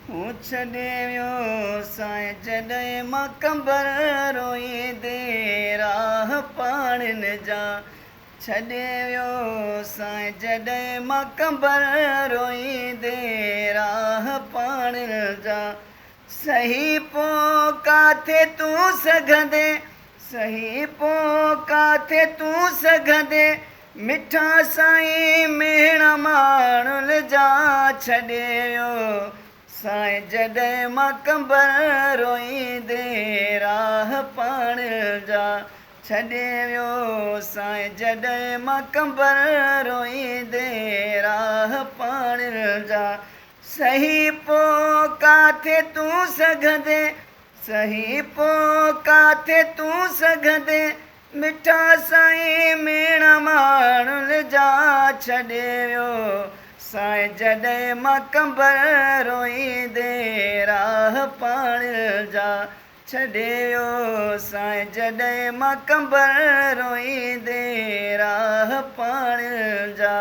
हूं छॾे वियो साईं जॾहिं मां कंबर रोईंदे राह पाणिनि जा छॾे वियो साईं जॾहिं मां कंबर रोईंदे राह पाणिनि जा सही पोइ काथे तूं सघंदे सही पोइ काथे तूं सघंदे मिठा साईं मेणा माण्हुनि जा छॾे वियो साईं जॾहिं मां कंबर रोईंदे राह पाणिनि जा छॾे वियो साईं जॾहिं मां कंबर रोईंदे राह पाणिनि जा सही पोइ काथे तूं सघंदे सही पोइ काथे तूं सघंदे मिठा साईं मेणा माण्हुनि जा छॾे वियो साईं जॾहिं मां कंबर रोईंदे राह पाणिनि जा छॾे वियो साईं जॾहिं मां कंबर रोईंदे राह पाणिनि जा